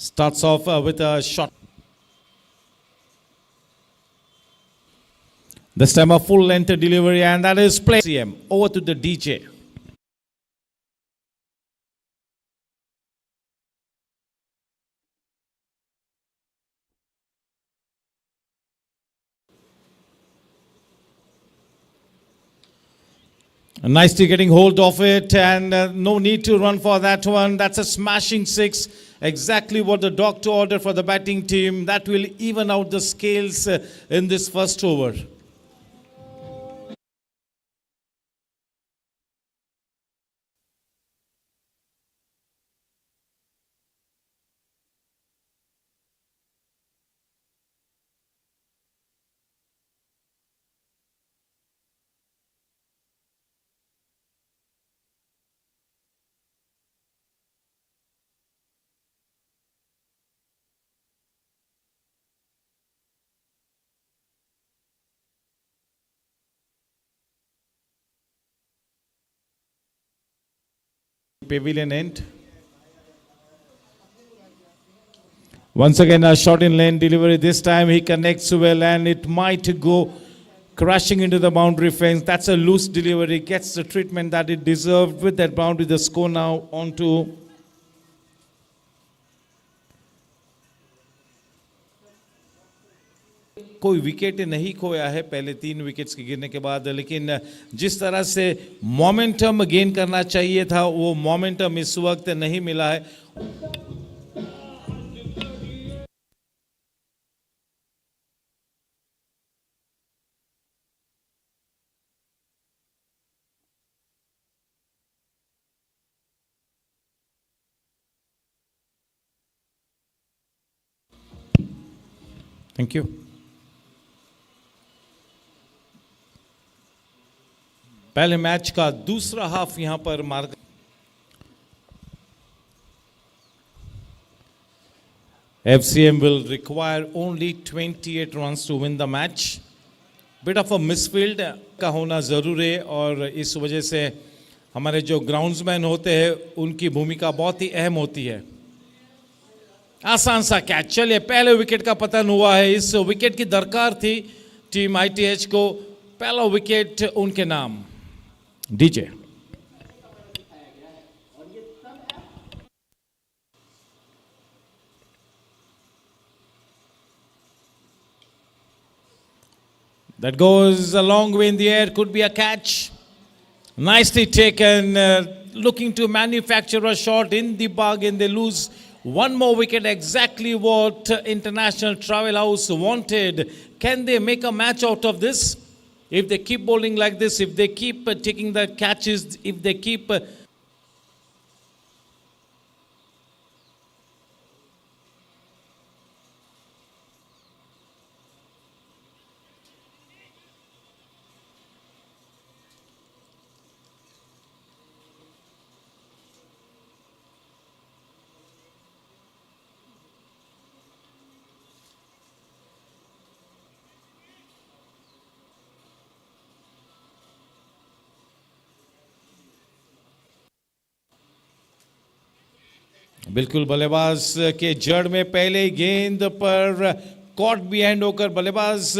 Starts off with a shot. This time a full length delivery, and that is play. CM over to the DJ. Nicely getting hold of it, and no need to run for that one. That's a smashing six. Exactly what the doctor ordered for the batting team. That will even out the scales in this first over. Pavilion end. Once again a shot in lane delivery. This time he connects well, and it might go crashing into the boundary fence. That's a loose delivery. Gets the treatment that it deserved. With that boundary, the score now on to कोई wicket नहीं खोया है पहले 3 wickets के गिरने के बाद, लेकिन जिस तरह से मोमेंटम गेन करना चाहिए था वो मोमेंटम इस वक्त नहीं मिला है. Thank you. पहले मैच का दूसरा हाफ यहां पर मार्ग. FCM will require only 28 runs to win the match. Bit of a misfield का होना जरूर है, और इस वजह से हमारे जो ग्राउंड्समैन होते हैं उनकी भूमिका बहुत ही अहम होती है. आसान सा कैच. चलिए, पहले विकेट का पतन हुआ है. इस विकेट की दरकार थी टीम ITH को. पहला विकेट उनके नाम. DJ. That goes a long way in the air. Could be a catch. Nicely taken. Looking to manufacture a shot. In the bargain, they lose one more wicket. Exactly what International Travel House wanted. Can they make a match out of this? If they keep bowling like this, if they keep taking the catches, if they keep बिल्कुल बल्लेबाज के जड़ में पहले गेंद पर caught behind होकर बल्लेबाज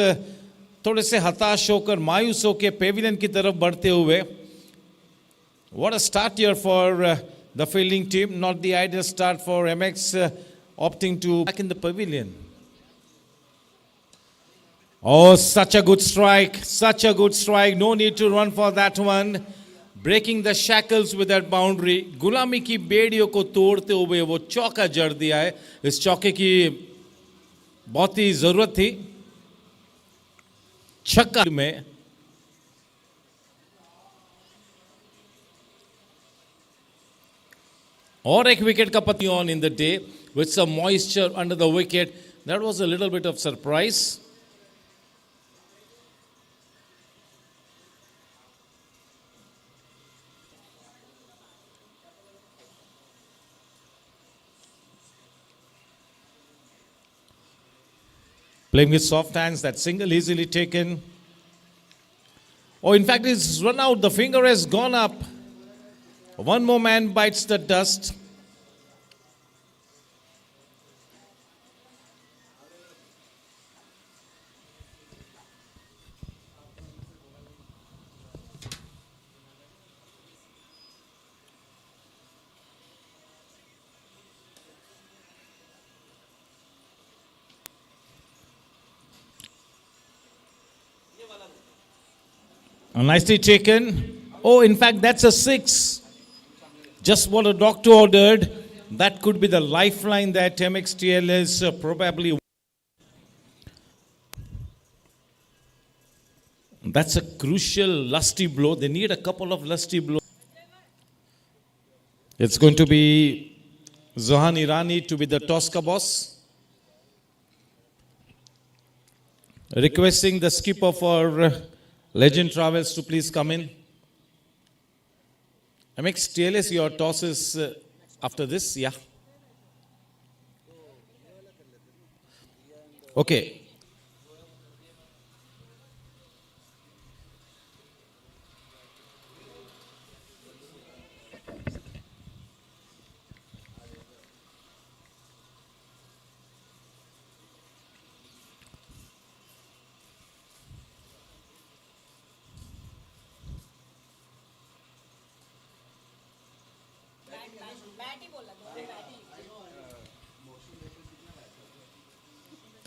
थोड़े से हताश होकर मायूस होकर पेविलियन की तरफ बढ़ते हुए. What a start here for the fielding team. Not the ideal start for MX, opting to back in the pavilion. Oh, such a good strike. Such a good strike. No need to run for that one. Breaking the shackles with that boundary. गुलामी की बेड़ियों को तोड़ते हुए वो चौका जड़ दिया है. इस चौके की बहुत ही जरूरत थी. छक्का में और एक विकेट का पतन on in the day with some moisture under the wicket. That was a little bit of surprise. Playing with soft hands, that single easily taken. Oh, in fact, it's run out. The finger has gone up. One more man bites the dust. Nicely taken. Oh, in fact, that's a 6. Just what a doctor ordered. That could be the lifeline that MXTL is probably. That's a crucial lusty blow. They need a couple of lusty blows. It's going to be Zohan Irani to be the Tosca boss. Requesting the skipper for Legend Travels to please come in. MX TLS, your toss is after this, yeah. Okay.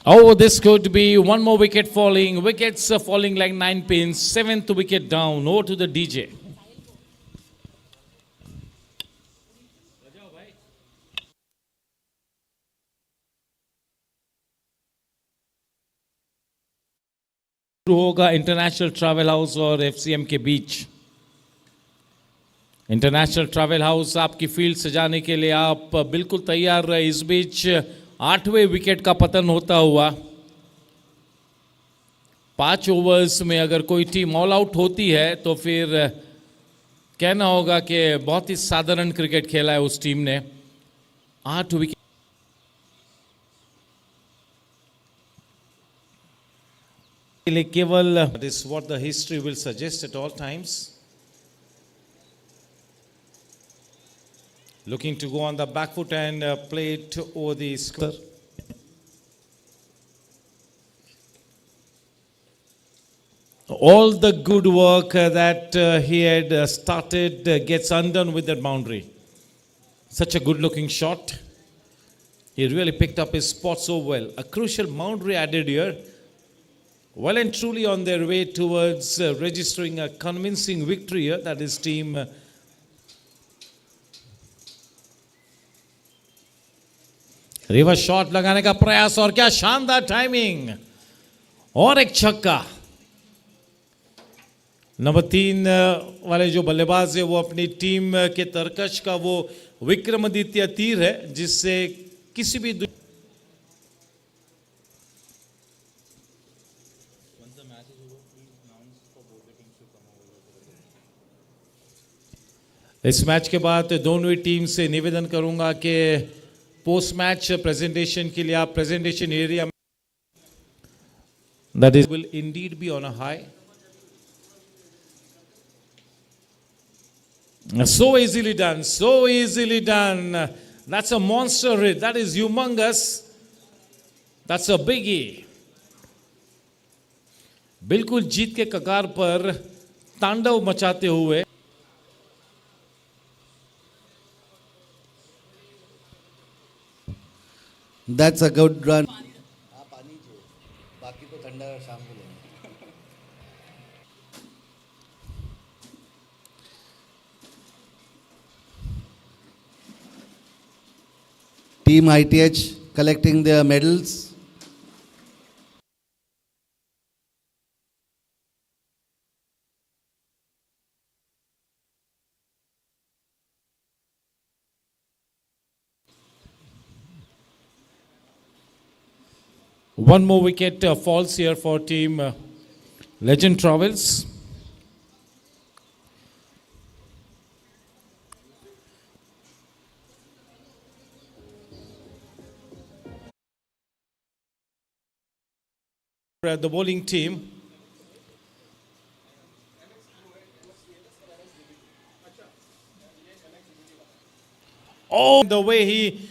Oh, this could be one more wicket falling. Wickets falling like 9 pins. 7th wicket down. Over to the DJ. होगा international travel house और FCM के बीच. International travel house आपकी field सजाने के लिए आप बिल्कुल तैयार रहे. इस बीच 8वें विकेट का पतन होता हुआ. 5 ओवर्स में अगर कोई टीम ऑल आउट होती है तो फिर कहना होगा कि बहुत ही साधारण क्रिकेट खेला है उस टीम ने. 8 विकेट. केवल that is what the history will suggest at all times. Looking to go on the back foot and play it over the square. All the good work that he had started gets undone with that boundary. Such a good looking shot. He really picked up his spot so well. A crucial boundary added here. Well and truly on their way towards registering a convincing victory here. That is team. Reverse shot लगाने का प्रयास और क्या शानदार timing और एक छक्का. Number 3 वाले जो बल्लेबाज है वो अपनी टीम के तरकश का वो विक्रमादित्य तीर है जिससे किसी भी इस मैच के बाद दोनों ही टीम से निवेदन करूंगा कि पोस्ट मैच प्रेजेंटेशन के लिए आप presentation area that is will indeed be on a high. So easily done, so easily done. That's a monster hit. That is humongous. That's a biggie. बिल्कुल जीत के कगार पर तांडव मचाते हुए. That's a good run. Team ITH collecting their medals. One more wicket falls here for team Legend Travels. The bowling team. Oh, the way he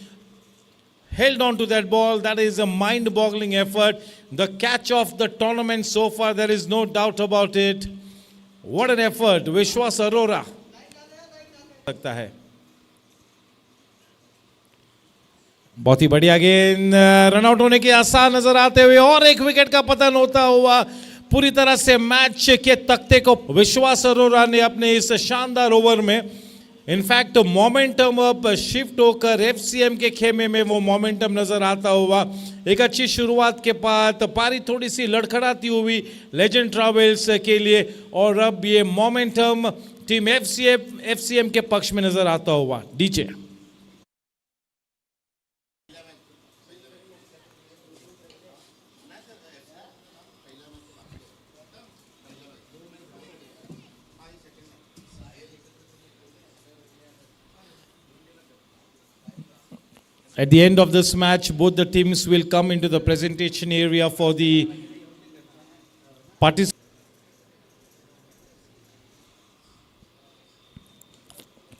held on to that ball, that is a mind-boggling effort. The catch of the tournament so far, there is no doubt about it. What an effort, Vishwas Arora. लगता है बहुत ही बढ़िया गेंद. Run out होने के आसार नजर आते हुए और एक विकेट का पतन होता हुआ. पूरी तरह से मैच के तख्ते को विश्वास अरोरा ने अपने इस शानदार ओवर में इनफैक्ट मोमेंटम अब शिफ्ट होकर एफसीएम के खेमे में वो मोमेंटम नजर आता हुआ। एक अच्छी शुरुआत के बाद पारी थोड़ी सी लड़खड़ाती हुई लेजेंड ट्रैवल्स के लिए और अब ये मोमेंटम टीम एफसीएम के पक्ष में नजर आता हुआ। DJ At the end of this match, both the teams will come into the presentation area for the participants.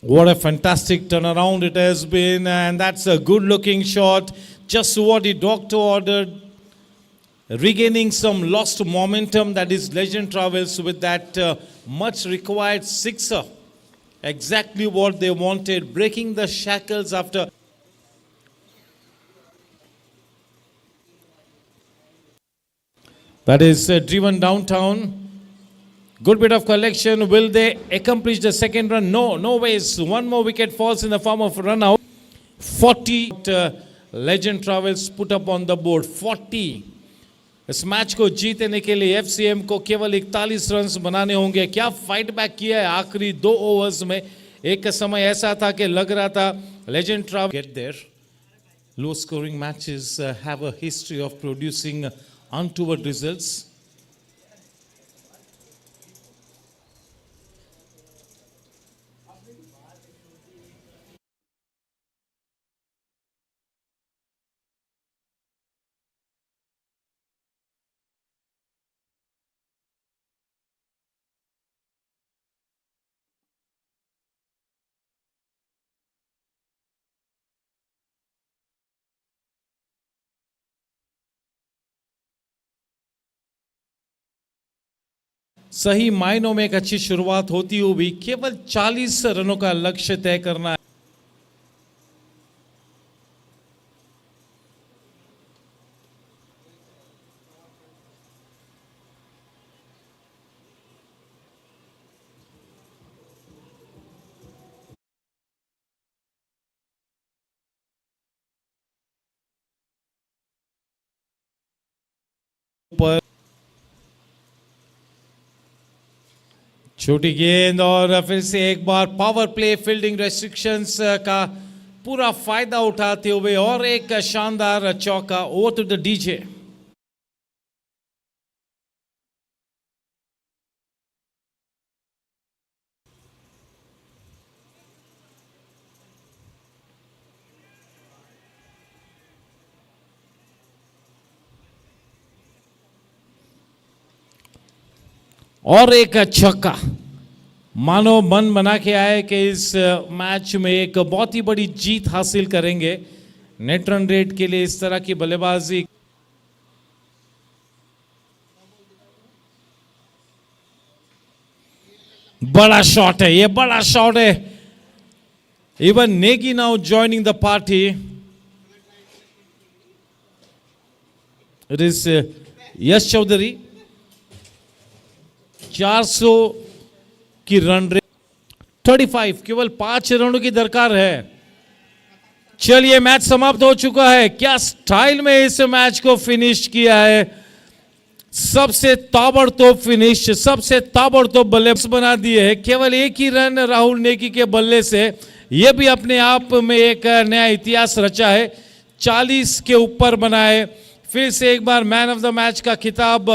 What a fantastic turnaround it has been, and that's a good looking shot. Just what the doctor ordered, regaining some lost momentum. That is Legend Travels with that much required sixer. Exactly what they wanted, breaking the shackles after. That is driven downtown. Good bit of collection. Will they accomplish the second run? No, no ways. One more wicket falls in the form of run out. 40 Legend Travels put up on the board. 40. इस match को जीतने के लिए FCM को केवल 41 runs बनाने होंगे। क्या फाइट बैक किया है आखिरी 2 ओवर्स में। एक समय ऐसा था कि लग रहा था legend travel get there. Low scoring matches have a history of producing untoward results. सही मायनों में एक अच्छी शुरुआत होती हुई केवल 40 रनों का लक्ष्य तय करना है। पर छोटी गेंद और फिर से एक बार पावर प्ले फील्डिंग रेस्ट्रिक्शंस का पूरा फायदा उठाते हुए और एक शानदार चौका। Over to the DJ. और एक छक्का। मानो मन बना के आए कि इस मैच में एक बहुत ही बड़ी जीत हासिल करेंगे। नेट रन रेट के लिए इस तरह की बल्लेबाजी बड़ा शॉट है, ये बड़ा शॉट है। Even Negi now joining the party. It is Yash Chaudhary. 400 की रन रेट 35, केवल 5 रनों की दरकार है। चलिए मैच समाप्त हो चुका है। क्या स्टाइल में इस मैच को फिनिश किया है। सबसे ताबड़तोब फिनिश, सबसे ताबड़तोब बल्लेबाज बना दिए है। केवल एक ही रन राहुल नेगी के बल्ले से यह भी अपने आप में एक नया इतिहास रचा है। 40 के ऊपर बनाए। फिर से एक बार मैन ऑफ द मैच का खिताब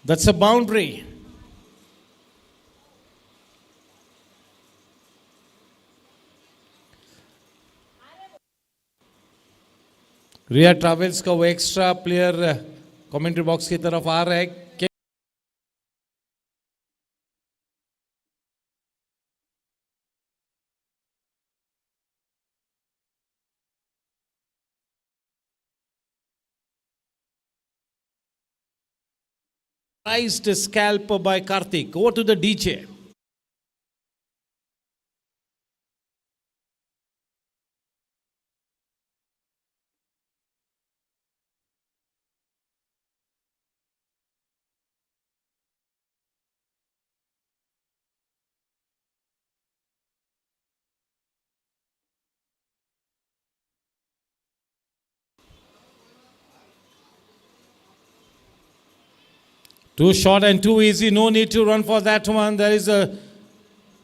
That's a boundary. Riya travels का वो एक्स्ट्रा प्लेयर कमेंट्री बॉक्स की तरफ आ रहा है कि prized scalp by Karthik. Over to the DJ. Too short and too easy. No need to run for that one. There is a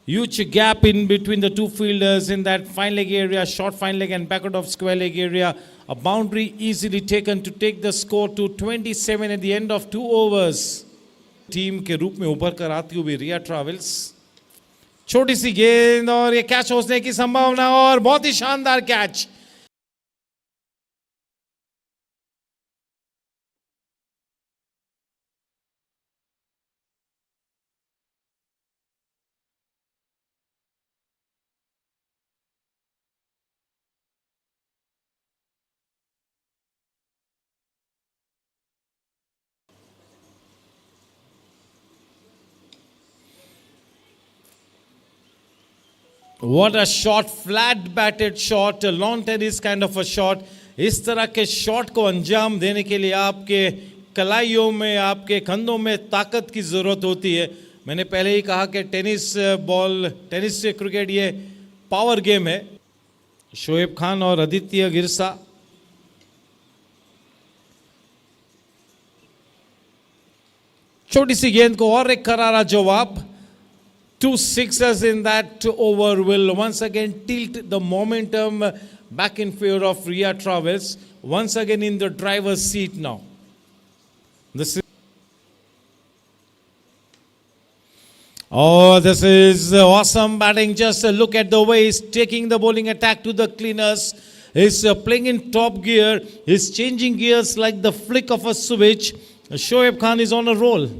huge gap in between the two fielders in that fine leg area, short fine leg and backward of square leg area. A boundary easily taken to take the score to 27 at the end of 2 overs. Team के रूप में उभर कर आती हुई रिया travels, छोटी सी गेंद और ये कैच होने की संभावना और बहुत ही शानदार catch. What a shot, flat batted shot, lawn tennis kind of a shot. इस तरह के शॉट को अंजाम देने के लिए आपके कलाइयों में, आपके कंधों में ताकत की ज़रूरत होती है. मैंने पहले ही कहा कि टेनिस क्रिकेट ये पावर गेम है. शोएब खान और आदित्य गिरसा, छोटी सी गेंद को और एक करारा जवाब. 2 sixes in that over will once again tilt the momentum back in favor of Riya Travels. Once again in the driver's seat now. This is awesome batting. Just look at the way he's taking the bowling attack to the cleaners. He's playing in top gear. He's changing gears like the flick of a switch. Shoaib Khan is on a roll.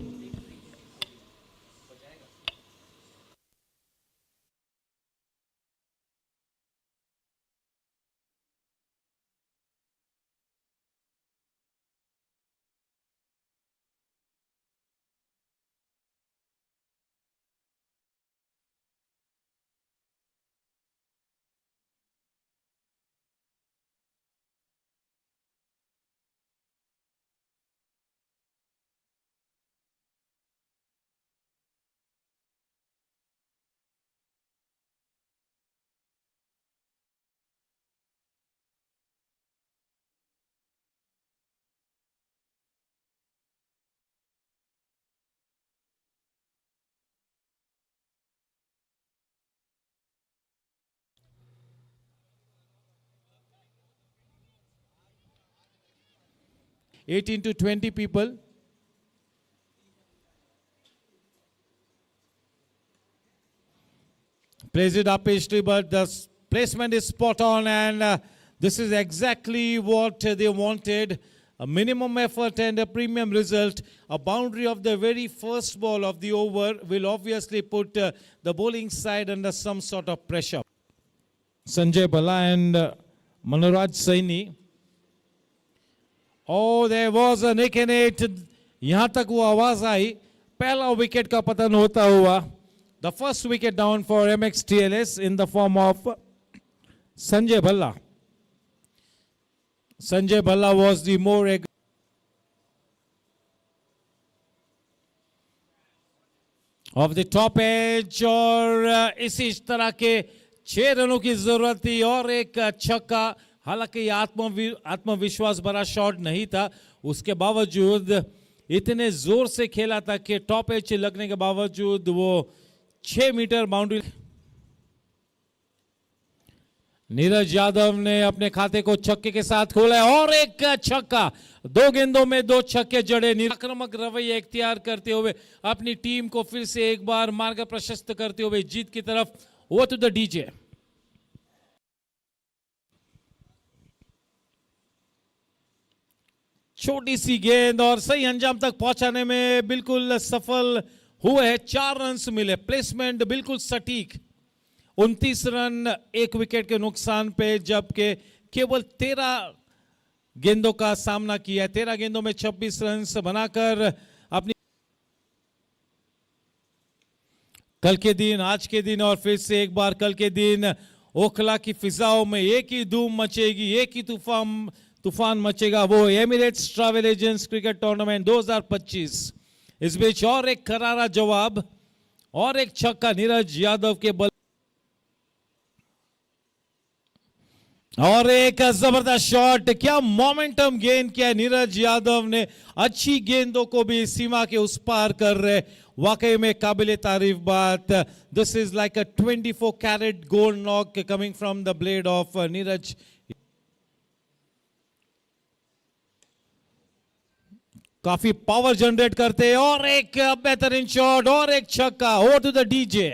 $18 to 20 people. Plays it up easily, but the placement is spot on, and this is exactly what they wanted. A minimum effort and a premium result. A boundary of the very first ball of the over will obviously put the bowling side under some sort of pressure. Sanjay Bala and Manoraj Saini. Oh, there was a nick in it. यहाँ तक वो आवाज आई, पहला wicket का पतन होता हुआ. The first wicket down for MXTLS in the form of Sanjay Balla. Sanjay Balla was the more of the top edge और इसी तरह के 6 रनों की जरूरत थी और एक छक्का. हालांकि आत्मविश्वास भरा शॉट नहीं था, उसके बावजूद इतने जोर से खेला था कि टॉप एज लगने के बावजूद वो 6 मीटर बाउंड्री. नीरज यादव ने अपने खाते को छक्के के साथ खोला है और एक छक्का। 2 गेंदों में 2 छक्के जड़े। आक्रामक रवैया इख्तियार करते हुए अपनी टीम को फिर से एक बार मार्ग प्रशस्त करते हुए जीत की तरफ। Over to the DJ. छोटी सी गेंद और सही अंजाम तक पहुंचाने में बिल्कुल सफल हुए हैं। 4 रन मिले। प्लेसमेंट बिल्कुल सटीक। 29 रन 1 विकेट के नुकसान पे, जबकि केवल 13 गेंदों का सामना किया। 13 गेंदों में 26 रन बनाकर अपनी कल के दिन, आज के दिन और फिर से एक बार कल के दिन ओखला की फिजाओं में एक ही धूम मचेगी, एक ही तूफान मचेगा। वो Emirates travel agents cricket tournament 2025। इस बीच और एक करारा जवाब और एक छक्का नीरज यादव के बल और एक जबरदस्त शॉट। क्या मोमेंटम गेन किया नीरज यादव ने। अच्छी गेंदों को भी सीमा के उस पार कर रहे। वाकई में काबिले तारीफ बात। This is like a 24 carat gold knock coming from the blade of Neeraj. काफी पावर जनरेट करते हैं और एक बेहतरीन शॉट और एक छक्का। Over to the DJ.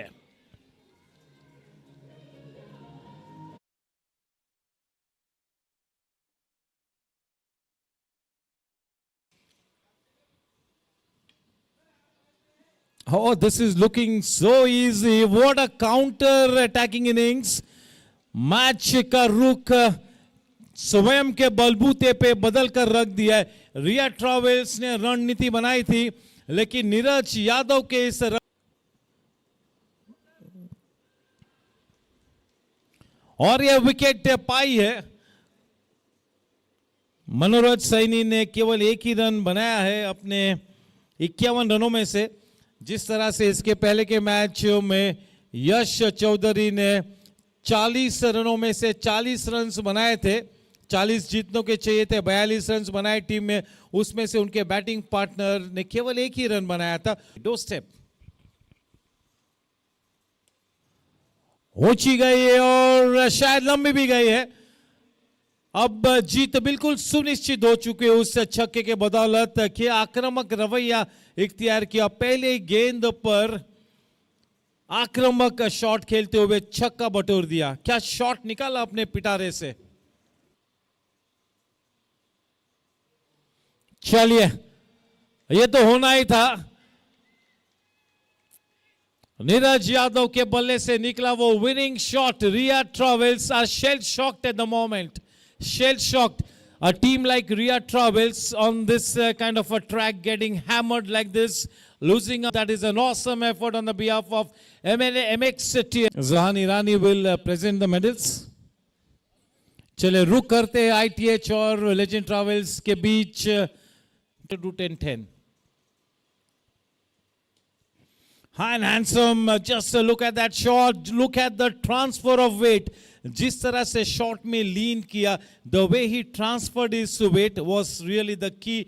Oh, this is looking so easy. What a counter attacking innings. Match का रुख स्वयं के बलबूते पे बदल कर रख दिया है। रिया ट्रैवल्स ने रणनीति बनाई थी, लेकिन नीरज यादव के इस और यह विकेट पाई है। मनोरज सैनी ने केवल एक ही रन बनाया है अपने 51 रनों में से। जिस तरह से इसके पहले के मैचों में यश चौधरी ने 40 रनों में से 40 रन बनाए थे। 40 जीतने के चाहिए थे, 42 रन बनाए टीम में। उसमें से उनके बैटिंग पार्टनर ने केवल एक ही रन बनाया था। 2 स्टेप ऊंची गई है और शायद लंबी भी गई है। अब जीत बिल्कुल सुनिश्चित हो चुकी है उस छक्के के बदौलत कि आक्रामक रवैया इख्तियार किया। पहले गेंद पर आक्रामक शॉट खेलते हुए छक्का बटोर दिया। क्या शॉट निकाला अपने पिटारे से। चलिए, ये तो होना ही था। नीरज यादव के बल्ले से निकला वो winning shot. Riya travels are shell shocked at the moment. Shell shocked. A team like Ria Travels on this kind of a track getting hammered like this, losing. That is an awesome effort on the behalf of MX. Zahan Irani will present the medals. चले रुक करते हैं ITH और Legend Travels के बीच। to do 10-10. High and handsome. Just look at that shot. Look at the transfer of weight. जिस तरह से shot में लीन किया, the way he transferred his weight was really the key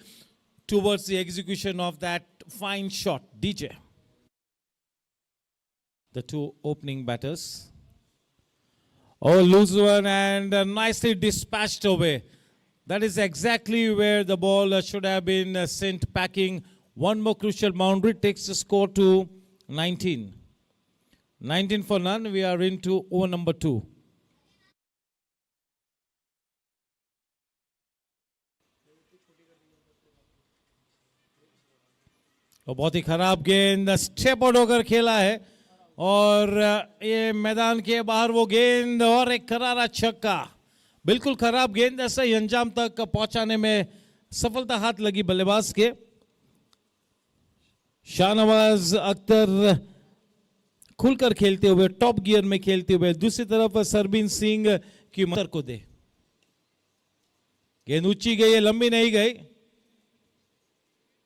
towards the execution of that fine shot. DJ. The 2 opening batters. Oh, loose one and nicely dispatched away. That is exactly where the ball should have been sent packing. One more crucial boundary takes the score to 19. 19 for none. We are into over number 2. बहुत ही खराब गेंद step out होकर खेला है और ये मैदान के बाहर वो गेंद और एक करारा छक्का। बिल्कुल खराब गेंद, ऐसा ही अंजाम तक पहुंचाने में सफलता हाथ लगी बल्लेबाज के। शाहनवाज अख्तर खुलकर खेलते हुए, टॉप गियर में खेलते हुए, दूसरी तरफ सरबीन सिंह की मदर को दे। गेंद ऊंची गई है, लंबी नहीं गई।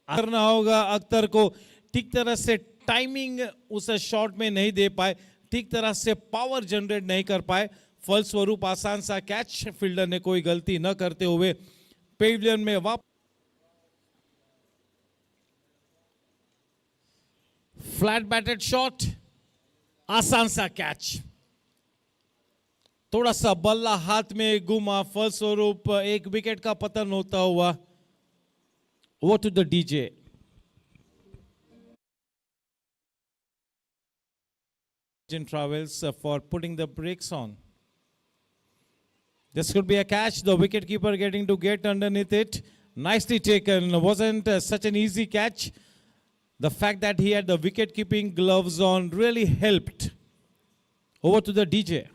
करना होगा अख्तर को। ठीक तरह से टाइमिंग उस शॉट में नहीं दे पाए, ठीक तरह से पावर जनरेट नहीं कर पाए। फलस्वरूप आसान सा कैच। फील्डर ने कोई गलती न करते हुए पेविलियन में वापस। फ्लैट बैटेड शॉट, आसान सा कैच। थोड़ा सा बल्ला हाथ में घुमा, फलस्वरूप एक विकेट का पतन होता हुआ। Over to the DJ. Travels for putting the brakes on. This could be a catch. The wicketkeeper getting to get underneath it. Nicely taken. Wasn't such an easy catch. The fact that he had the wicket-keeping gloves on really helped. Over to the DJ.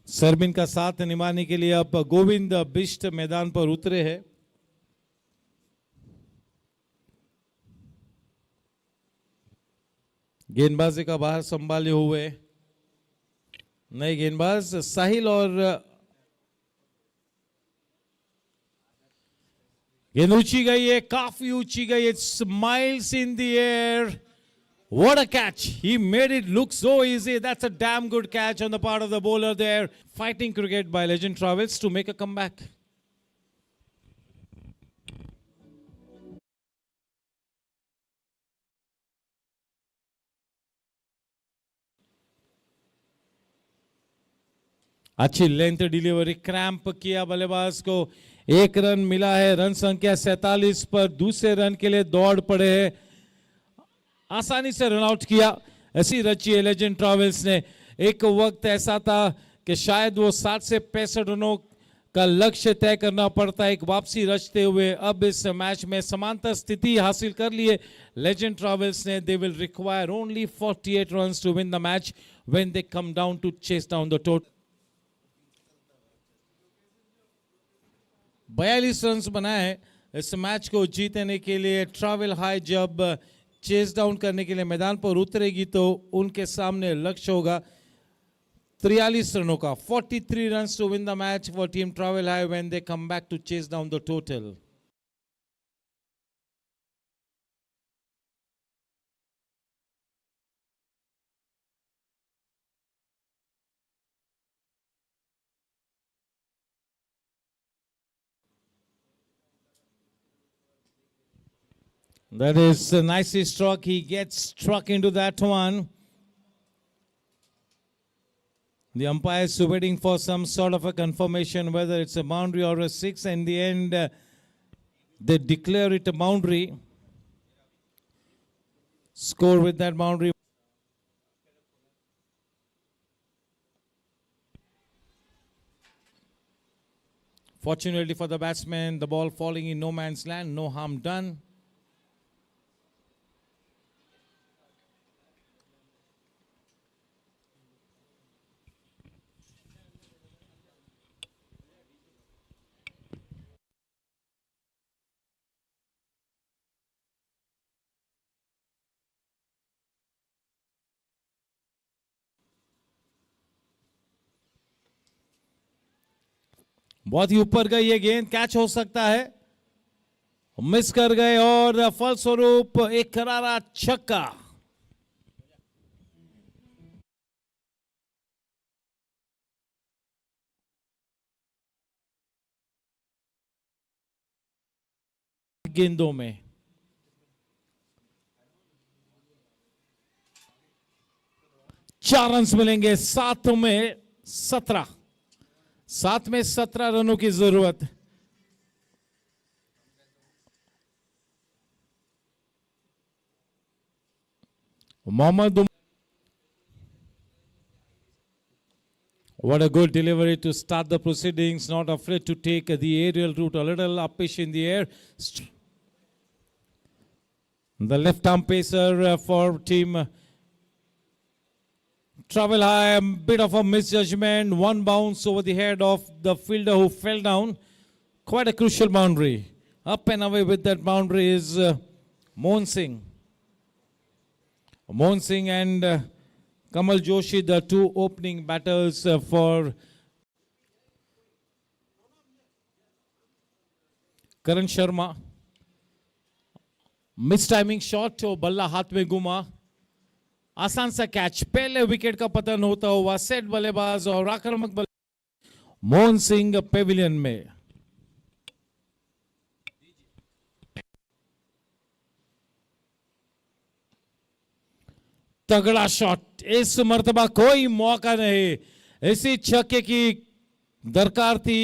सरबिन का साथ निभाने के लिए अब गोविंद बिष्ट मैदान पर उतरे हैं। गेंदबाजी का बाहर संभाले हुए नए गेंदबाज साहिल और गेंद ऊंची गई है, काफी ऊंची गई है। It's miles in the air. What a catch. He made it look so easy. That's a damn good catch on the part of the bowler there. Fighting cricket by Legend Travels to make a comeback. अच्छी length delivery, cramp किया बल्लेबाज को। एक run मिला है, run संख्या 47 पर। दूसरे रन के लिए दौड़ पड़े हैं, आसानी से रन आउट किया। ऐसी रची है लेजेंड ट्रैवल्स ने। एक वक्त ऐसा था कि शायद वो 60 से 65 रनों का लक्ष्य तय करना पड़ता, एक वापसी रचते हुए। अब इस मैच में समांतर स्थिति हासिल कर लिए लेजेंड ट्रैवल्स ने। They will require only 48 runs to win the match when they come down to chase down the total. 42 run बनाए इस मैच को जीतने के लिए। ट्रैवल हाई जब चेस डाउन करने के लिए मैदान पर उतरेगी तो उनके सामने लक्ष्य होगा 43 रनों का। 43 runs to win the match for team travel high when they come back to chase down the total. That is nicely struck. He gets struck into that one. The umpire is waiting for some sort of a confirmation whether it's a boundary or a six. In the end, they declare it a boundary. Score with that boundary. Fortunately for the batsman, the ball falling in no man's land, no harm done. बहुत ही ऊपर गई ये गेंद, catch हो सकता है, miss कर गए और फलस्वरूप एक करारा छक्का। गेंदों में 4 रन मिलेंगे। 7 में 17 रनों की जरूरत। Mohammad, what a good delivery to start the proceedings. Not afraid to take the aerial route, a little uppish in the air. The left arm pacer for team Travel High, a bit of a misjudgment. One bounce over the head of the fielder who fell down. Quite a crucial boundary. Up and away with that boundary is Mohan Singh. Mohan Singh and Kamal Joshi, the two opening batters for Karan Sharma. Mistiming shot, balla haath mein guma. आसान सा catch, पहले wicket का पतन होता हुआ set बल्लेबाज और आक्रामक बल्लेबाज मोहन सिंह पेविलियन में। तगड़ा शॉट, इस मर्तबा कोई मौका नहीं, इसी छक्के की दरकार थी।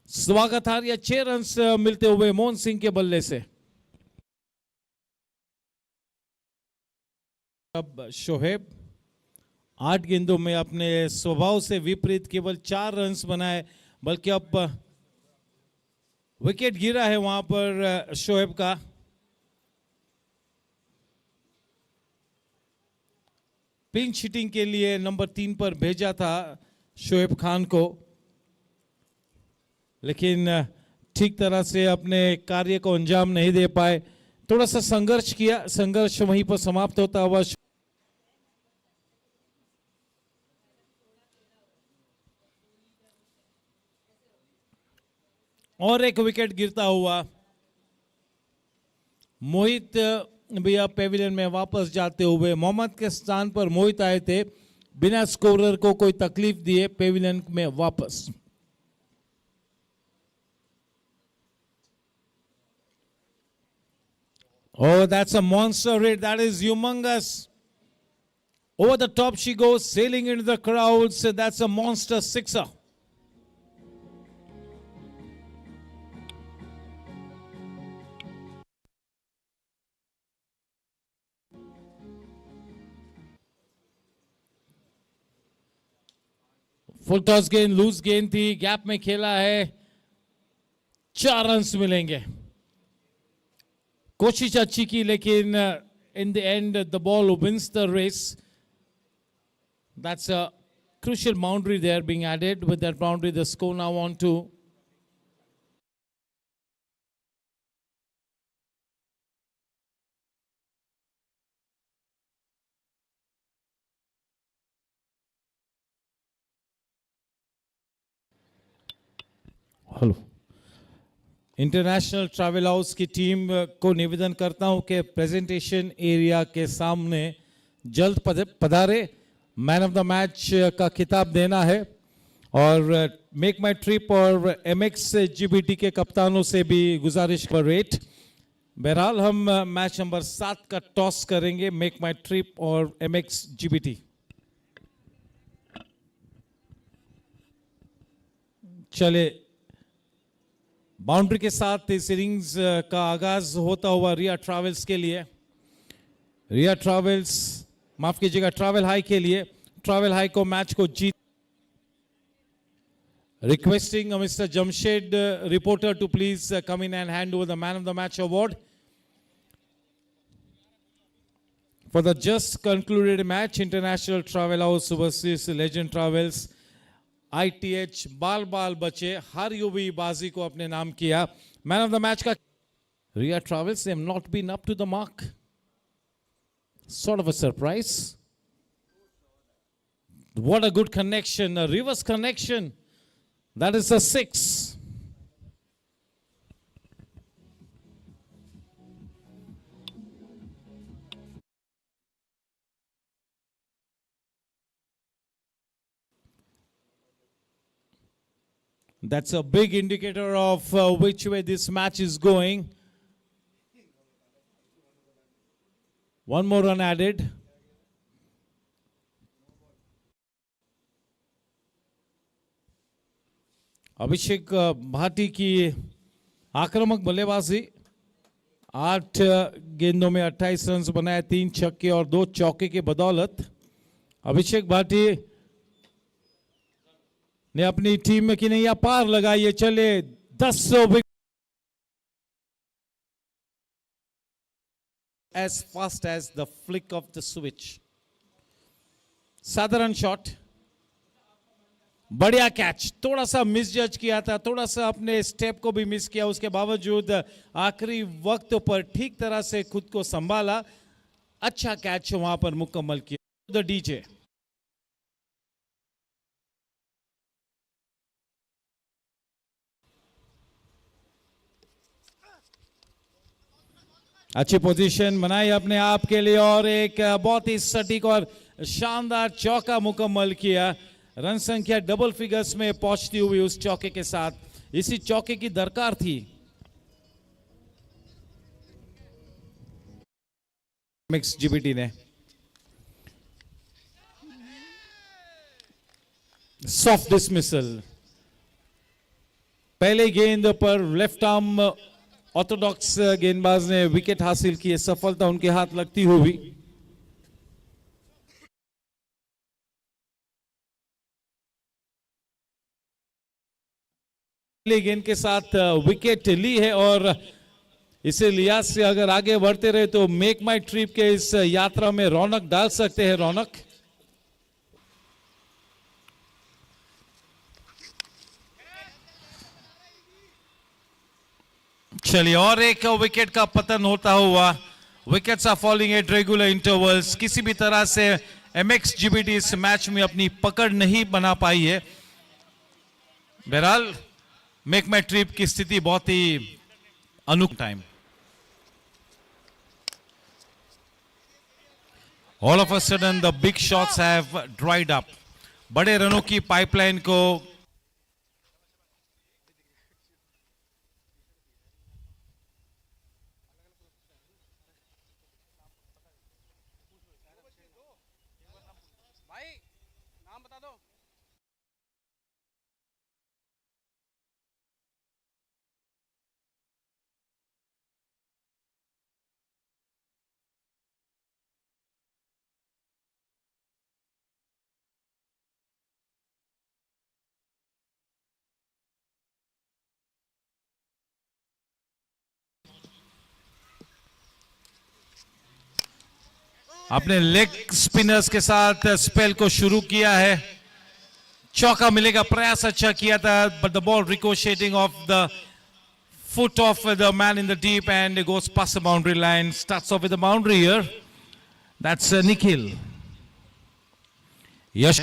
स्वागतार्ह 6 रन मिलते हुए मोहन सिंह के बल्ले से। अब शोहेब 8 गेंदों में अपने स्वभाव से विपरीत केवल 4 रन बनाए, बल्कि अब विकेट गिरा है वहां पर शोएब का। पिंच हिटिंग के लिए नंबर 3 पर भेजा था शोएब खान को, लेकिन ठीक तरह से अपने कार्य को अंजाम नहीं दे पाए। थोड़ा सा संघर्ष किया, संघर्ष वहीं पर समाप्त होता हुआ। और एक विकेट गिरता हुआ। मोहित भी अब पेविलियन में वापस जाते हुए, मोहम्मद के स्थान पर मोहित आए थे, बिना स्कोरर को कोई तकलीफ दिए पेविलियन में वापस। Oh, that's a monster hit. That is humongous. Over the top she goes, sailing into the crowds. That's a monster sixer. Full toss गेंद, लूज गेंद थी, गैप में खेला है, 4 रन मिलेंगे। कोशिश अच्छी की, लेकिन in the end the ball wins the race. That's a crucial boundary there being added. With that boundary, the score now on to hello. International travel house की टीम को निवेदन करता हूं कि प्रेजेंटेशन एरिया के सामने जल्द पधारे। मैन ऑफ द मैच का खिताब देना है, और मेक माई ट्रिप और एमएक्स जीबीटी के कप्तानों से भी गुजारिश पर रेट। बहरहाल हम मैच नंबर 7 का टॉस करेंगे, मेक माई ट्रिप और एमएक्स जीबीटी। चले, बाउंड्री के साथ इस इनिंग्स का आगाज होता हुआ रिया ट्रैवल्स के लिए। रिया ट्रैवल्स, माफ कीजिएगा, ट्रैवल हाई के लिए। ट्रैवल हाई को मैच को जीत। Requesting mister Jamshed reporter to please come in and hand over the man of the match award for the just concluded match international travel house versus legend travels. ITH बाल बाल बचे, हर युवी बाजी को अपने नाम किया। मैन ऑफ द मैच का Riya travels have not been up to the mark, sort of a surprise. What a good connection, a reverse connection. That is a 6. That's a big indicator of which way this match is going. One more run added. अभिषेक भाटी की आक्रामक बल्लेबाजी, 8 गेंदों में 28 run बनाए, 3 छक्के और 2 चौके के बदौलत अभिषेक भाटी ने अपनी टीम में की नैया पार लगाई है। चले 10 wicket as fast as the flick of the switch. साधारण शॉट, बढ़िया कैच, थोड़ा सा मिस जज किया था, थोड़ा सा अपने स्टेप को भी मिस किया, उसके बावजूद आखिरी वक्त पर ठीक तरह से खुद को संभाला, अच्छा कैच वहां पर मुकम्मल किया। द डीजे अच्छी पोजीशन बनाई अपने आप के लिए और एक बहुत ही सटीक और शानदार चौका मुकम्मल किया। रन संख्या डबल फिगर्स में पहुंचती हुई उस चौके के साथ, इसी चौके की दरकार थी। मिक्स जीबीटी ने सॉफ्ट डिसमिसल, पहले गेंद पर लेफ्ट आर्म ऑर्थोडॉक्स गेंदबाज ने विकेट हासिल की है, सफलता उनके हाथ लगती हुई। पहले गेंद के साथ विकेट ली है और इसे लिहाज से अगर आगे बढ़ते रहे तो मेक माई ट्रिप के इस यात्रा में रौनक डाल सकते हैं। रौनक चलिए, और एक विकेट का पतन होता हुआ। Wickets are falling at regular intervals. किसी भी तरह से एमएक्स जीबीटी इस मैच में अपनी पकड़ नहीं बना पाई है। बहरहाल मेक माई ट्रिप की स्थिति बहुत ही अनुकूल time. All of a sudden the big shots have dried up. बड़े रनों की पाइपलाइन को अपने लेग स्पिनर्स के साथ स्पेल को शुरू किया है। चौका मिलेगा, प्रयास अच्छा किया था, but the ball ricocheting off the foot of the man in the deep and goes past the boundary line. Starts off with the boundary here. That's Nikhil. Yash.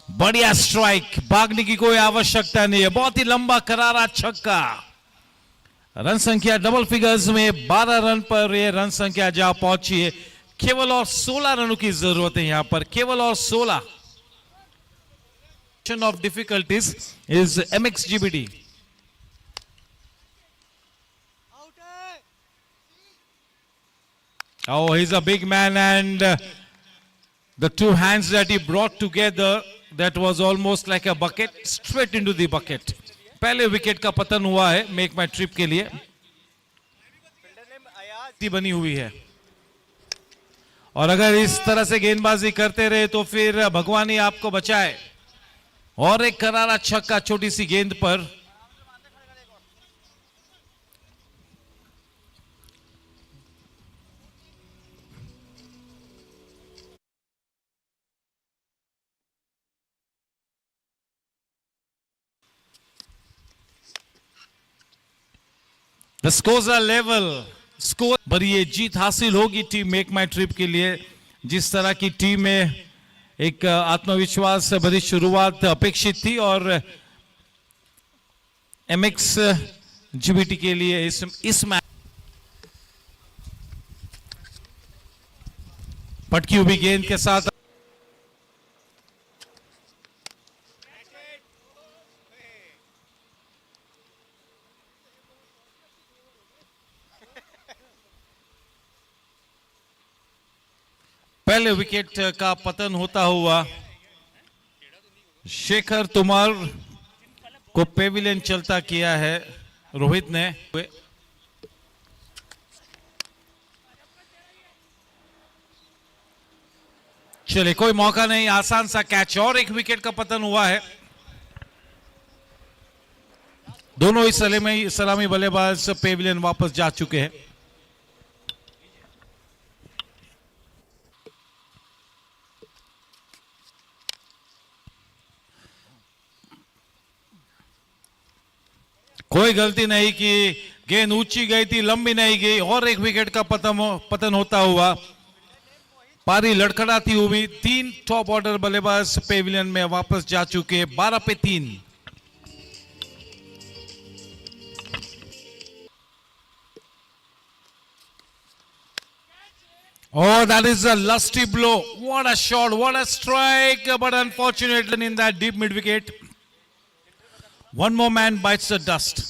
बढ़िया स्ट्राइक, भागने की कोई आवश्यकता नहीं है। बहुत ही लंबा करारा छक्का। रन संख्या डबल फिगर्स में 12 रन पर यह रन संख्या जा पहुंची है। केवल और 16 रनों की जरूरत है यहां पर, केवल और 16। of difficulties is MXGBT. Oh, he's a big man, and the two hands that he brought together, that was almost like a bucket, straight into the bucket. पहले विकेट का पतन हुआ है मेक माई ट्रिप के लिए, बनी हुई है। और अगर इस तरह से गेंदबाजी करते रहे तो फिर भगवान ही आपको बचाए। और एक करारा छक्का छोटी सी गेंद पर। The scores are level score, पर ये जीत हासिल होगी टीम मेक माई ट्रिप के लिए। जिस तरह की टीम में एक आत्मविश्वास भरी शुरुआत अपेक्षित थी, और एमएक्स जीबीटी के लिए इस मैच पटकी हुई गेंद के साथ पहले विकेट का पतन होता हुआ शेखर तोमर को पेविलियन चलता किया है रोहित ने। चले, कोई मौका नहीं, आसान सा कैच, और एक विकेट का पतन हुआ है। दोनों ही सलामी बल्लेबाज पेविलियन वापस जा चुके हैं। कोई गलती नहीं की, गेंद ऊंची गई थी, लंबी नहीं गई, और एक विकेट का पतन होता हुआ। पारी लड़खड़ाती हुई 3 टॉप ऑर्डर बल्लेबाज पेविलियन में वापस जा चुके, 12 पे 3। Oh, that is a lusty blow. What a shot, what a strike, but unfortunately in that deep mid wicket, one more man bites the dust.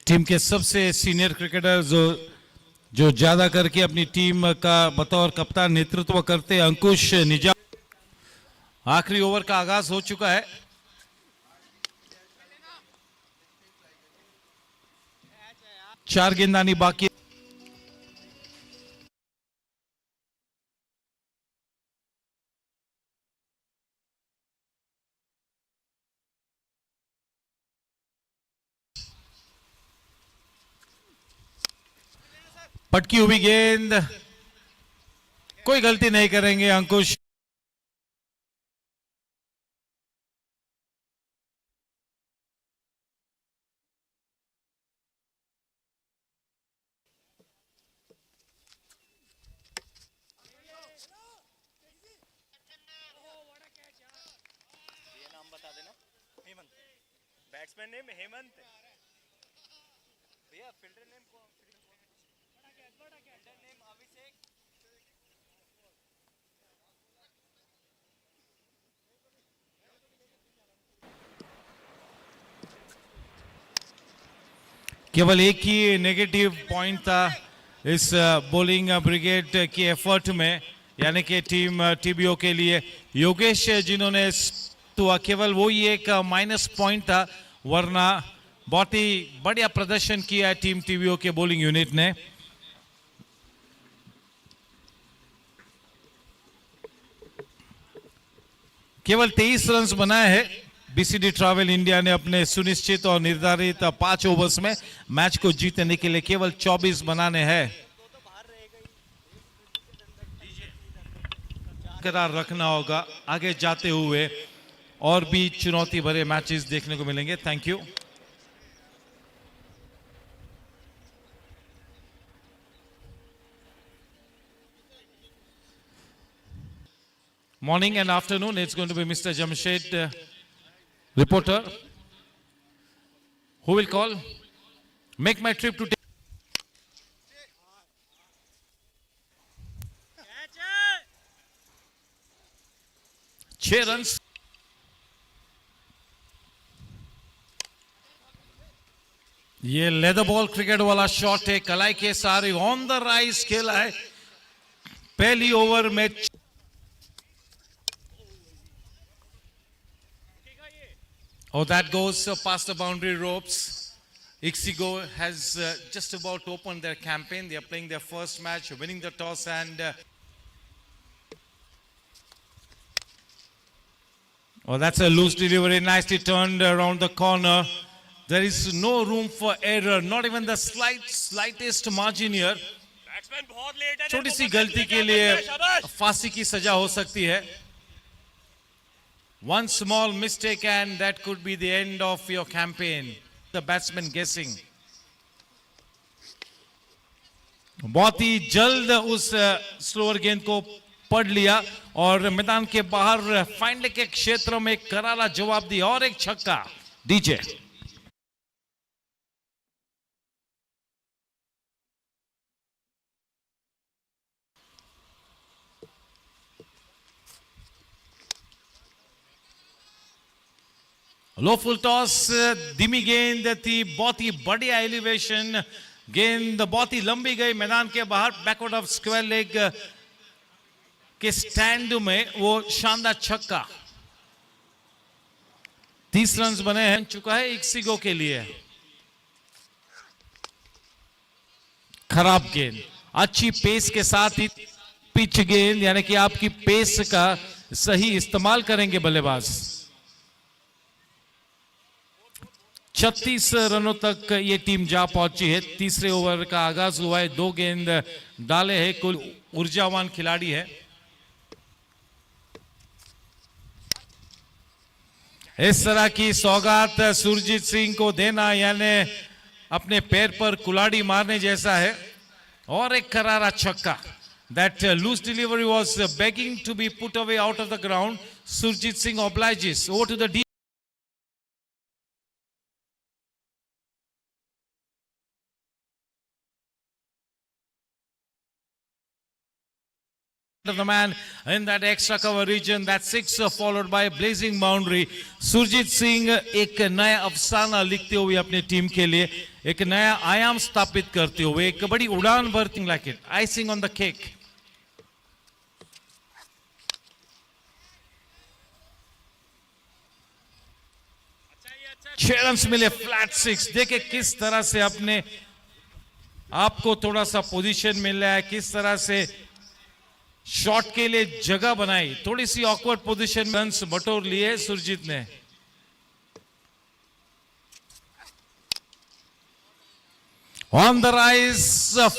Team के सबसे सीनियर क्रिकेटर जो ज्यादा करके अपनी टीम का बतौर कप्तान नेतृत्व करते अंकुश निजाम, आखिरी ओवर का आगाज हो चुका है। चार गेंदानी बाकी। पटकी हुई गेंद, कोई गलती नहीं करेंगे अंकुश। बैट्समैन नेम हेमंत भैया, फील्डर नेम को फील्डर नेम अभिषेक। केवल एक ही नेगेटिव पॉइंट था इस बॉलिंग ब्रिगेड की एफर्ट में, यानी कि टीम टीबीओ के लिए योगेश जिन्होंने तो केवल वो ही एक माइनस पॉइंट था, वरना बहुत ही बढ़िया प्रदर्शन किया है टीम टीबीओ के बॉलिंग यूनिट ने। केवल 23 रन बनाए हैं। बीसीडी ट्रैवल इंडिया ने अपने सुनिश्चित और निर्धारित 5 ओवर्स में मैच को जीतने के लिए केवल 24 बनाने हैं। करार रखना होगा आगे जाते हुए, और भी चुनौती भरे मैचेस देखने को मिलेंगे। Thank you. Morning and afternoon, it's going to be Mr. Jamshed, reporter, who will call, make my trip to 6 runs। ये लेदर बॉल क्रिकेट वाला शॉट है, कलाई के सारे ऑन द राइज खेला है। पहली ओवर में oh, that goes past the boundary ropes. Ixigo has just about opened their campaign. They are playing their first match, winning the toss, and oh, that's a loose delivery, nicely turned around the corner. There is no room for error, not even the slightest margin here. छोटी सी गलती के लिए फांसी की सजा हो सकती है। One small mistake and that could be the end of your campaign. The batsman guessing. बहुत ही जल्द उस स्लोअर गेंद को पढ़ लिया और मैदान के बाहर फाइनल के क्षेत्र में करारा जवाब दिया, और एक छक्का। डीजे लो फुल टॉस, धीमी गेंद थी, बहुत ही बढ़िया एलिवेशन, गेंद बहुत ही लंबी गई मैदान के बाहर, बैकवर्ड ऑफ स्क्वायर लेग के स्टैंड में वो शानदार छक्का। 30 रन बने हैं, चुका है इक्सिगो के लिए। खराब गेंद, अच्छी पेस के साथ ही पिच गेंद, यानी कि आपकी पेस का सही इस्तेमाल करेंगे बल्लेबाज। 36 रनों तक ये टीम जा पहुंची है। तीसरे ओवर का आगाज हुआ है, 2 गेंद डाले हैं, कुल ऊर्जावान खिलाड़ी है। इस तरह की सौगात सुरजीत सिंह को देना यानी अपने पैर पर कुल्हाड़ी मारने जैसा है। और एक करारा छक्का। That loose delivery was begging to be put away out of the ground. Surjit Singh obliges. Over to the deep of the man in that extra cover region. That 6 followed by a blazing boundary. Surjit Singh एक नया अफसाना लिखते हुए अपनी team के लिए एक नया आयाम स्थापित करते हुए एक बड़ी उड़ान भरती like it. Icing on the cake. 6 run मिले, फ्लैट 6। देखे किस तरह से अपने आपको थोड़ा सा पोजीशन मिल रहा है, किस तरह से शॉट के लिए जगह बनाई। थोड़ी सी ऑकवर्ड पोजीशन में रन्स बटोर लिए सुरजीत ने। On the rise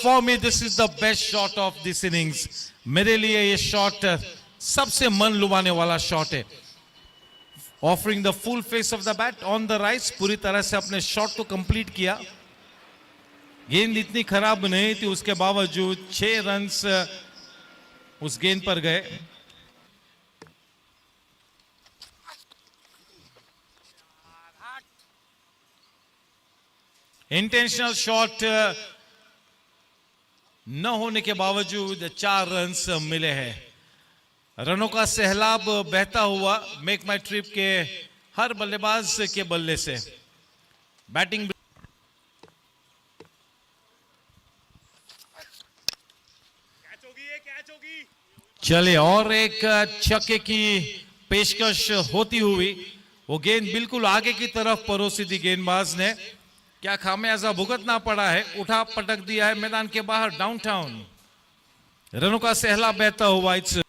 for me this is the best shot of this innings. मेरे लिए ये शॉट सबसे मन लुभाने वाला शॉट है। Offering the full face of the bat on the rise, पूरी तरह से अपने शॉट को कंप्लीट किया। गेंद इतनी खराब नहीं थी, उसके बावजूद 6 रन्स उस गेंद पर गए। इंटेंशनल शॉट न होने के बावजूद 4 रन्स मिले हैं। रनों का सैलाब बहता हुआ मेक माई ट्रिप के हर बल्लेबाज के बल्ले से। बैटिंग चले और एक छक्के की पेशकश होती हुई वो गेंद बिल्कुल आगे की तरफ परोसी थी गेंदबाज ने। क्या खामियाजा भुगतना पड़ा है, उठा पटक दिया है मैदान के बाहर डाउनटाउन। रनों का सैलाब बहता हुआ इट्स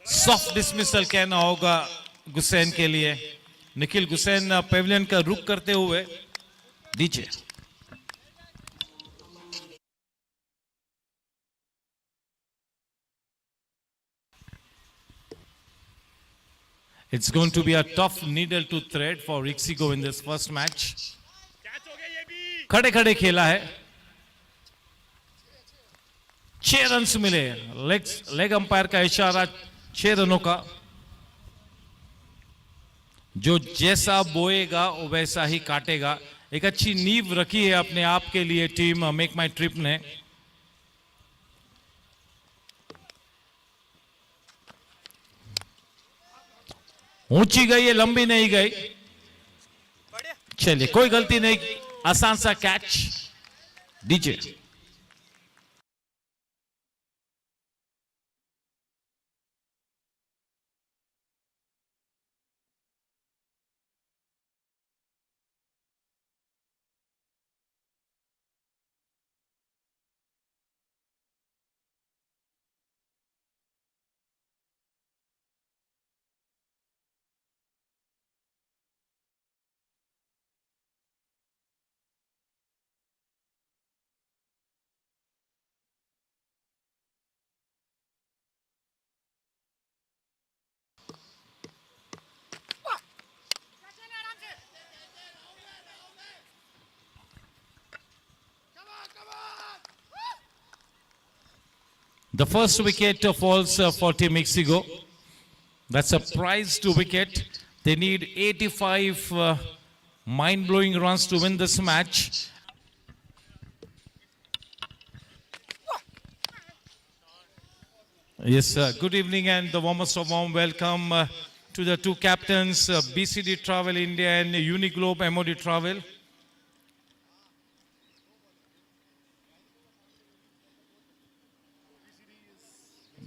सॉफ्ट डिसमिसल कहना होगा गुसैन के लिए। निखिल गुसैन पेविलियन का रुख करते हुए नीचे। It's going to be a tough needle to thread for Ixigo in this first match. खड़े खड़े खेला है, 6 रन्स मिले। लेग अंपायर का इशारा 6 रनों का। जो जैसा बोएगा वो वैसा ही काटेगा। एक अच्छी नींव रखी है अपने आप के लिए टीम मेक माई ट्रिप ने। ऊंची गई है, लंबी नहीं गई। चलिए कोई गलती नहीं, आसान सा catch. DJ The first wicket falls for Team Ixigo. That's a prized wicket. They need 85 mind-blowing runs to win this match. Yes, good evening and the warmest of warm welcome to the two captains, BCD Travel India and Uniglobe MOD Travel.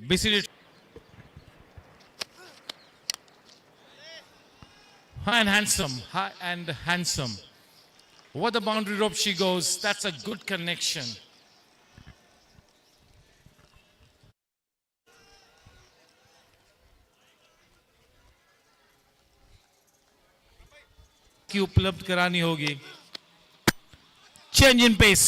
BCD high and handsome. Over the boundary rope she goes. That's a good connection. की उपलब्ध करानी होगी. Change in pace.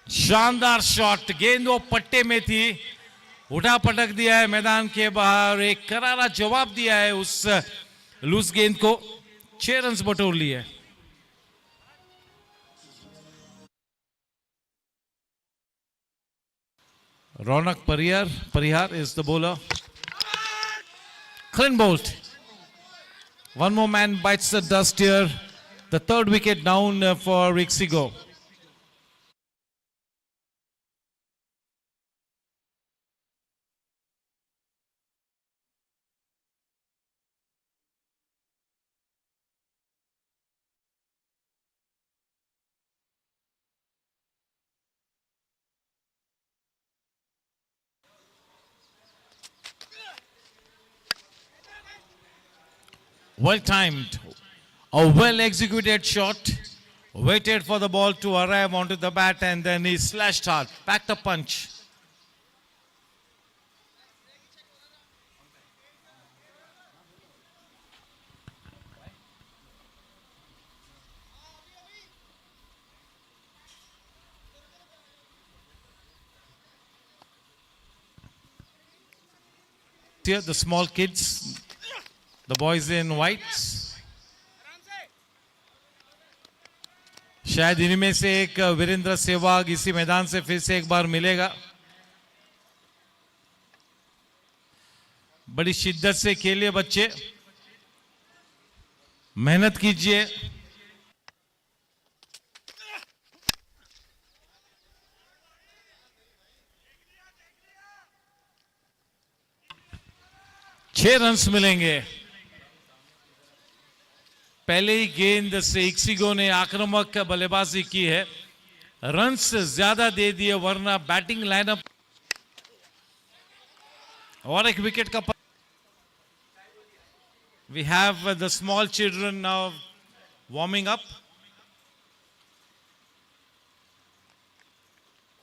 शानदार shot. गेंद वो पट्टे में थी, उठा पटक दिया है मैदान के बाहर. एक करारा जवाब दिया है उस लूज गेंद को. 6 रन बटोर लिए. रौनक परिहार is the bowler. Clean bowled. One more man bites the dust here. The third wicket down for Ixigo. Well timed, a well executed shot. Waited for the ball to arrive onto the bat and then he slashed hard. Packed a punch. Here, the small kids, the boys in white. शायद इनमें से एक वीरेंद्र सहवाग इसी मैदान से फिर से एक बार मिलेगा. बड़ी शिद्दत से खेलिए बच्चे, मेहनत कीजिए. छह रन्स मिलेंगे. पहले ही गेंद से इक्सिगो ने आक्रामक बल्लेबाजी की है. रन्स ज्यादा दे दिए, वरना बैटिंग लाइनअप और एक विकेट का. We have the small children now warming up.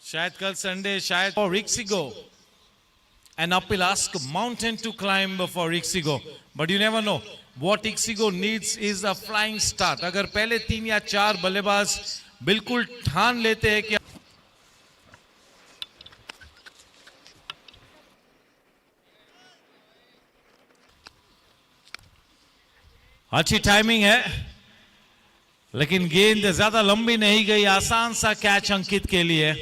शायद कल संडे, शायद for Ixigo. An uphill ask, mountain to climb for Ixigo, but you never know. What Ixigo needs is a flying start. अगर पहले 3 या 4 बल्लेबाज बिल्कुल ठान लेते हैं कि अच्छी टाइमिंग है, लेकिन गेंद ज्यादा लंबी नहीं गई. आसान सा कैच अंकित के लिए.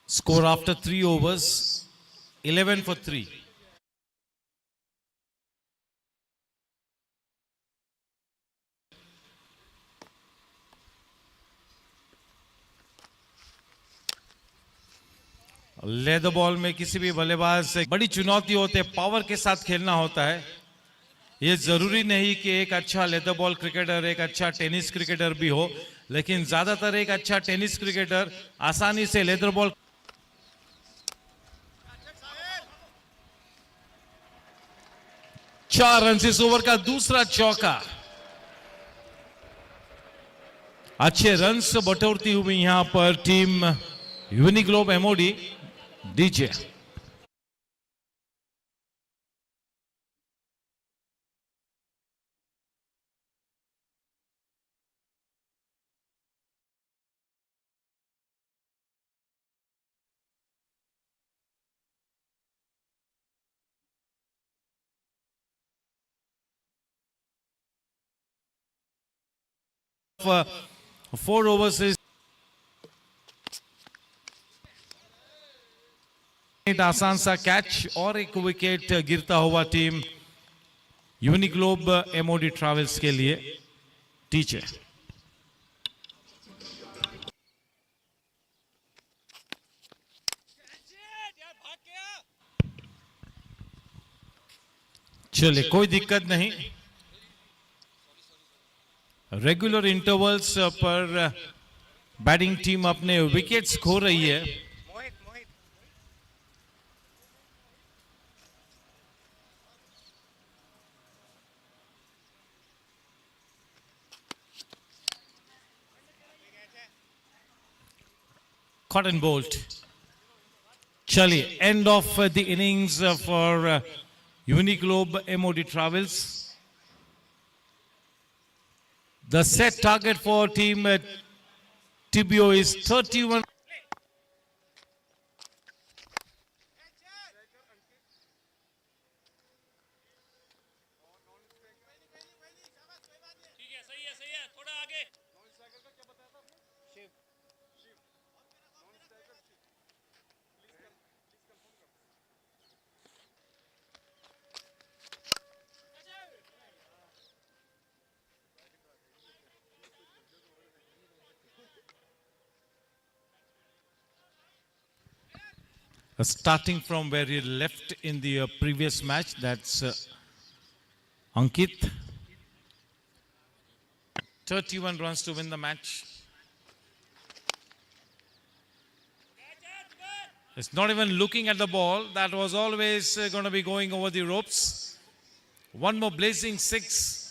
Score after 3 overs, 11 for 3. Leather ball में किसी भी बल्लेबाज से बड़ी चुनौती होती है, पावर के साथ खेलना होता है. ये जरूरी नहीं कि एक अच्छा लेदर बॉल क्रिकेटर एक अच्छा टेनिस क्रिकेटर भी हो, लेकिन ज्यादातर एक अच्छा टेनिस क्रिकेटर आसानी से लेदर बॉल. 4 रन इस ओवर का दूसरा चौका. अच्छे रन्स बटोरती हुई यहां पर team Uniglobe MOD DJ. 4 overs is आसान सा कैच और एक विकेट गिरता हुआ टीम यूनिग्लोब एमओडी ट्रैवल्स के लिए टीचर यार भाग गया चले कोई दिक्कत नहीं रेगुलर इंटरवल्स पर बैटिंग टीम अपने विकेट्स खो रही है मोहित मोहित caught and bolt चलिए end of the innings for Uniglobe MOD Travels. The set target for team Tibio is 31. ठीक है सही है थोड़ा आगे Starting from where he left in the previous match, that's Ankit. 31 runs to win the match. It's not even looking at the ball. That was always going to be going over the ropes. One more blazing six.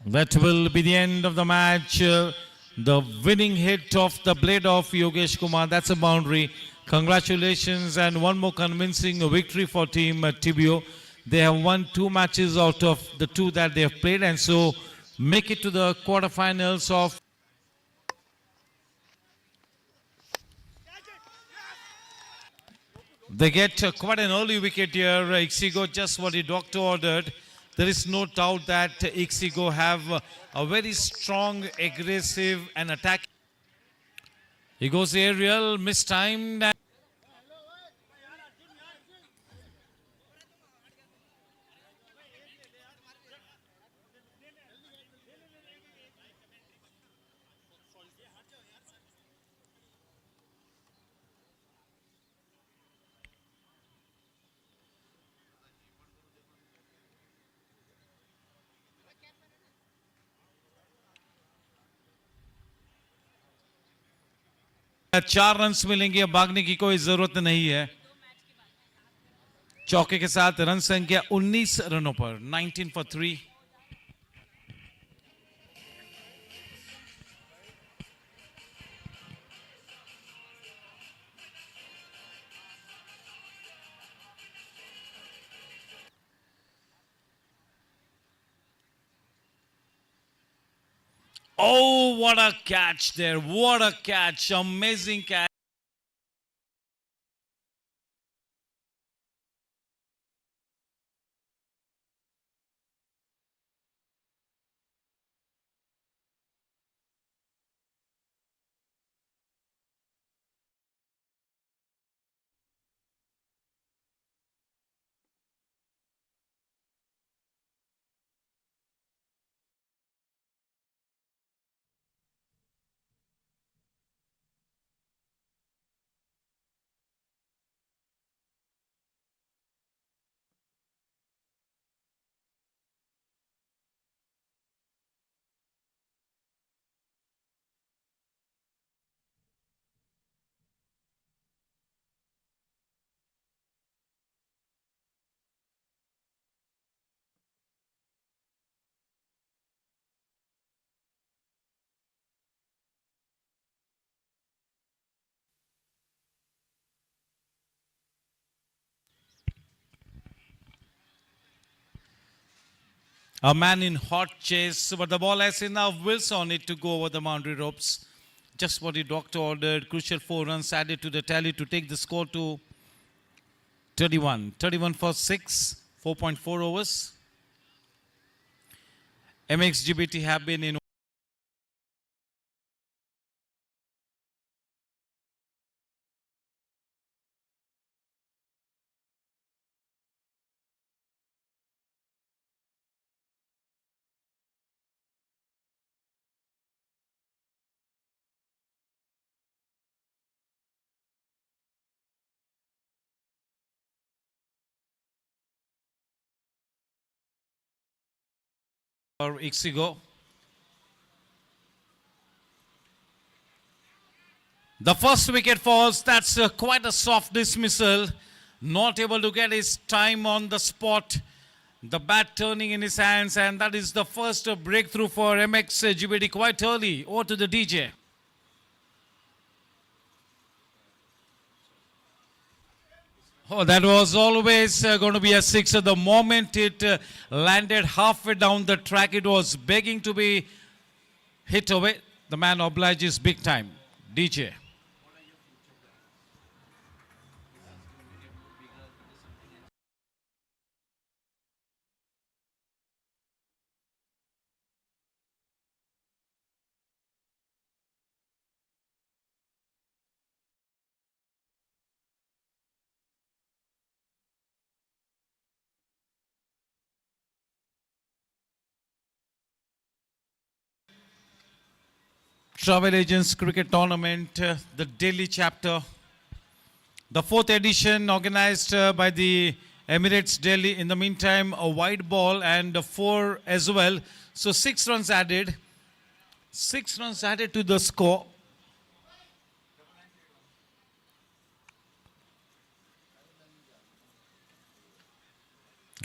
That will be the end of the match. The winning hit of the blade of Yogesh Kumar. That's a boundary. Congratulations and one more convincing victory for team Tibio. They have won 2 matches out of the 2 that they have played and so make it to the quarterfinals of. They get quite an early wicket here. Ixigo just what the doctor ordered. There is no doubt that Ixigo have a very strong, aggressive and attack. He goes aerial, mistimed. चार runs मिलेंगे भागने की कोई जरूरत नहीं है चौके के साथ रन संख्या 19 रनों पर 19 for 3 Oh, what a catch there. What a catch. Amazing catch. A man in hot chase, but the ball has enough wheels on it to go over the boundary ropes. Just what the doctor ordered. Crucial 4 runs added to the tally to take the score to 31. 31 for 6, 4.4 overs. MXGBT have been in for Ixigo. The first wicket falls. That's quite a soft dismissal. Not able to get his time on the spot. The bat turning in his hands, and that is the first breakthrough for MXGBT quite early. Over to the DJ. Oh, that was always going to be a sixer. The moment it landed halfway down the track, it was begging to be hit away. The man obliges big time. DJ. Travel Agents Cricket Tournament, the Delhi chapter. The 4th edition organized by the Emirates Delhi. In the meantime, a wide ball and 4 as well. So 6 runs added. 6 runs added to the score.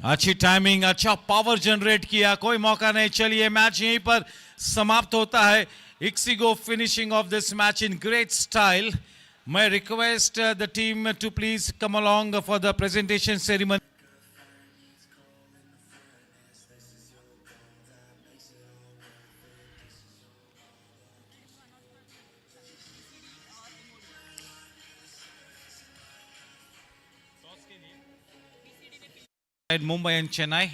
अच्छी timing, अच्छा power generate किया, कोई मौका नहीं. चलिए match यहीं पर समाप्त होता है. Ixigo finishing off this match in great style. May I request the team to please come along for the presentation ceremony. At Mumbai and Chennai.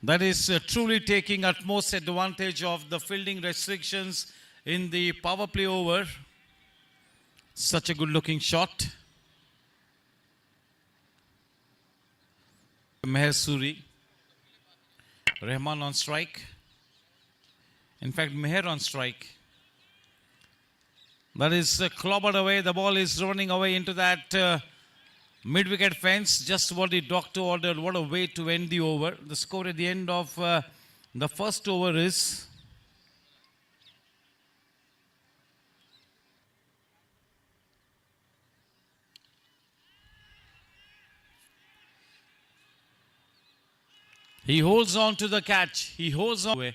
That is truly taking utmost advantage of the fielding restrictions in the power play over. Such a good looking shot. Meher Suri. Rahman on strike. In fact, Meher on strike. That is clobbered away. The ball is running away into that mid-wicket fence. Just what the doctor ordered. What a way to end the over. The score at the end of the first over is he holds on to the catch. He holds on.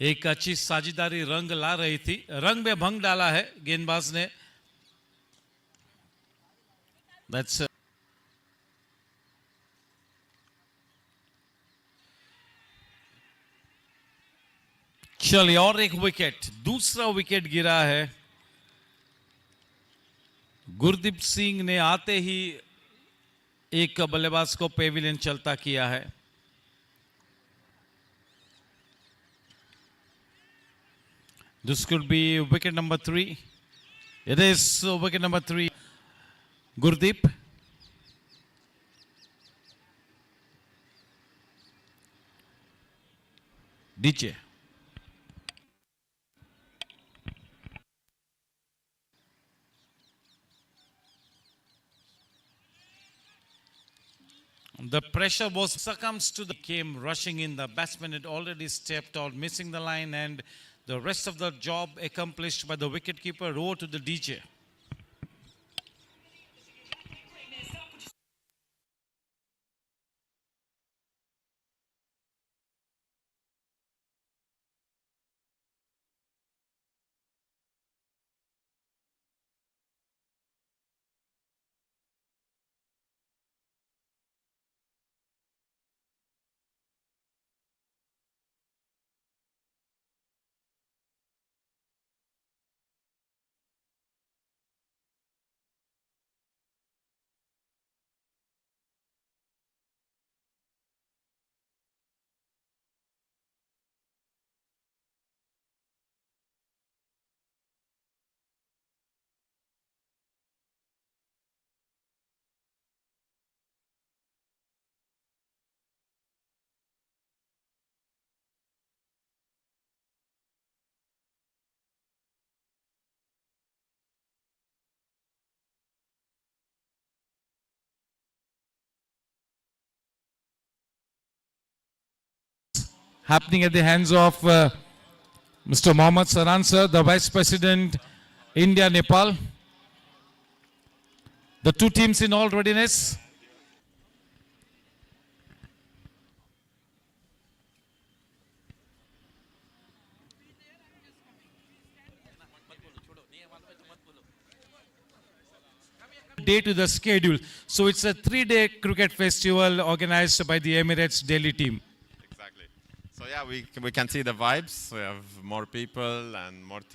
एक अच्छी साझेदारी रंग ला रही थी. रंग में भंग डाला है गेंदबाज ने. That's चलिए और एक विकेट, दूसरा विकेट गिरा है. गुरदीप सिंह ने आते ही एक बल्लेबाज को पेविलियन चलता किया है. This could be wicket number 3. It is wicket number 3. Gurdeep. DJ. The pressure was succumbs to the came rushing in. The batsman had already stepped out, missing the line, and the rest of the job accomplished by the wicketkeeper. Over to the DJ. happening at the hands of Mr. Mohammad Saran sir, the Vice President, India Nepal. The two teams in all readiness. Day to the schedule. So it's a 3-day cricket festival organized by the Emirates Delhi team. Exactly. So yeah, we can see the vibes. We have more people and more